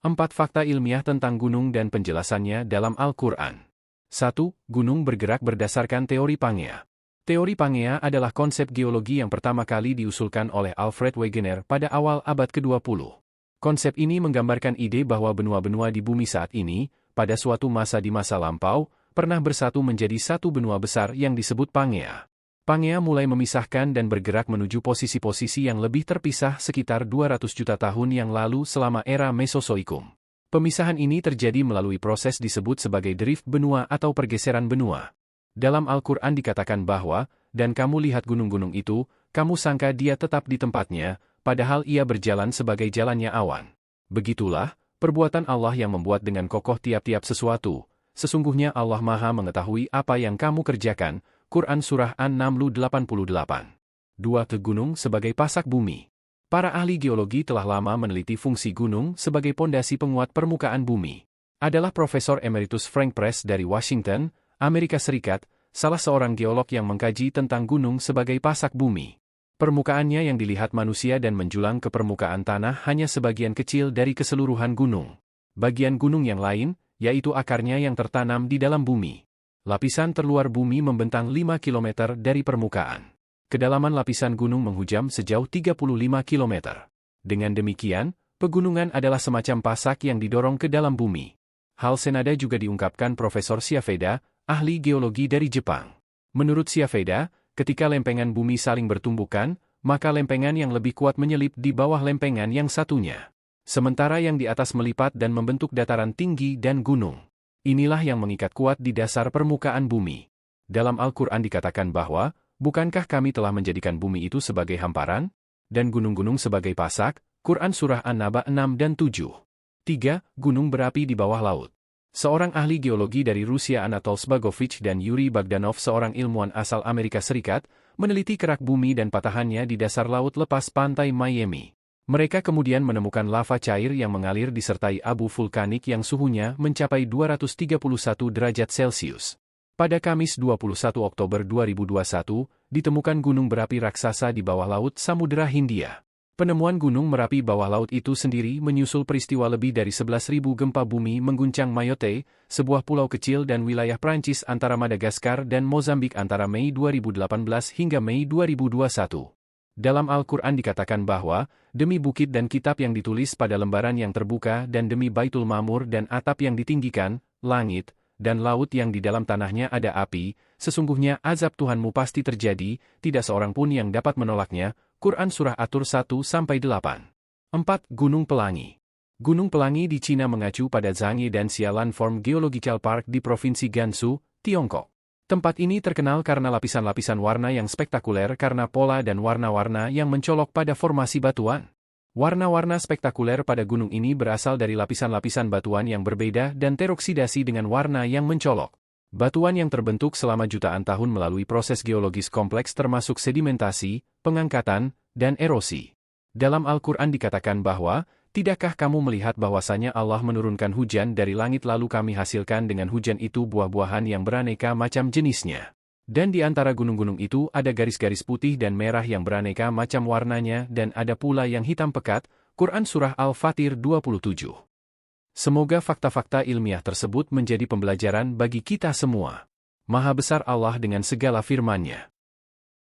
4 fakta ilmiah tentang gunung dan penjelasannya dalam Al-Quran. 1. Gunung bergerak berdasarkan teori Pangea. Teori Pangea adalah konsep geologi yang pertama kali diusulkan oleh Alfred Wegener pada awal abad ke-20. Konsep ini menggambarkan ide bahwa benua-benua di bumi saat ini, pada suatu masa di masa lampau, pernah bersatu menjadi satu benua besar yang disebut Pangea. Pangea mulai memisahkan dan bergerak menuju posisi-posisi yang lebih terpisah sekitar 200 juta tahun yang lalu selama era Mesozoikum. Pemisahan ini terjadi melalui proses disebut sebagai drift benua atau pergeseran benua. Dalam Al-Quran dikatakan bahwa, dan kamu lihat gunung-gunung itu, kamu sangka dia tetap di tempatnya, padahal ia berjalan sebagai jalannya awan. Begitulah, perbuatan Allah yang membuat dengan kokoh tiap-tiap sesuatu. Sesungguhnya Allah Maha mengetahui apa yang kamu kerjakan. Quran Surah An-Naml 88. 2. Ke gunung sebagai pasak bumi. Para ahli geologi telah lama meneliti fungsi gunung sebagai pondasi penguat permukaan bumi. Adalah Profesor Emeritus Frank Press dari Washington, Amerika Serikat, salah seorang geolog yang mengkaji tentang gunung sebagai pasak bumi. Permukaannya yang dilihat manusia dan menjulang ke permukaan tanah hanya sebagian kecil dari keseluruhan gunung. Bagian gunung yang lain, yaitu akarnya yang tertanam di dalam bumi. Lapisan terluar bumi membentang 5 km dari permukaan. Kedalaman lapisan gunung menghujam sejauh 35 km. Dengan demikian, pegunungan adalah semacam pasak yang didorong ke dalam bumi. Hal senada juga diungkapkan Profesor Shiafeda, ahli geologi dari Jepang. Menurut Shiafeda, ketika lempengan bumi saling bertumbukan, maka lempengan yang lebih kuat menyelip di bawah lempengan yang satunya. Sementara yang di atas melipat dan membentuk dataran tinggi dan gunung. Inilah yang mengikat kuat di dasar permukaan bumi. Dalam Al-Quran dikatakan bahwa, bukankah kami telah menjadikan bumi itu sebagai hamparan? Dan gunung-gunung sebagai pasak? Quran Surah An-Naba 6 dan 7. 3. Gunung berapi di bawah laut. Seorang ahli geologi dari Rusia Anatol Sbagovich dan Yuri Bagdanov seorang ilmuwan asal Amerika Serikat, meneliti kerak bumi dan patahannya di dasar laut lepas pantai Miami. Mereka kemudian menemukan lava cair yang mengalir disertai abu vulkanik yang suhunya mencapai 231 derajat Celcius. Pada Kamis 21 Oktober 2021, ditemukan gunung berapi raksasa di bawah laut Samudera Hindia. Penemuan gunung Merapi bawah laut itu sendiri menyusul peristiwa lebih dari 11.000 gempa bumi mengguncang Mayotte, sebuah pulau kecil dan wilayah Prancis antara Madagaskar dan Mozambik antara Mei 2018 hingga Mei 2021. Dalam Al-Quran dikatakan bahwa, demi bukit dan kitab yang ditulis pada lembaran yang terbuka dan demi Baitul Ma'mur dan atap yang ditinggikan, langit, dan laut yang di dalam tanahnya ada api, sesungguhnya azab Tuhanmu pasti terjadi, tidak seorang pun yang dapat menolaknya. Quran Surah At-Tur 1-8. 4. Gunung Pelangi. Gunung Pelangi di Cina mengacu pada Zhangye dan Xia Landform Geological Park di Provinsi Gansu, Tiongkok. Tempat ini terkenal karena lapisan-lapisan warna yang spektakuler karena pola dan warna-warna yang mencolok pada formasi batuan. Warna-warna spektakuler pada gunung ini berasal dari lapisan-lapisan batuan yang berbeda dan teroksidasi dengan warna yang mencolok. Batuan yang terbentuk selama jutaan tahun melalui proses geologis kompleks termasuk sedimentasi, pengangkatan, dan erosi. Dalam Al-Quran dikatakan bahwa, tidakkah kamu melihat bahwasanya Allah menurunkan hujan dari langit lalu kami hasilkan dengan hujan itu buah-buahan yang beraneka macam jenisnya. Dan di antara gunung-gunung itu ada garis-garis putih dan merah yang beraneka macam warnanya dan ada pula yang hitam pekat. Quran Surah Al-Fatir 27. Semoga fakta-fakta ilmiah tersebut menjadi pembelajaran bagi kita semua. Maha besar Allah dengan segala firman-Nya.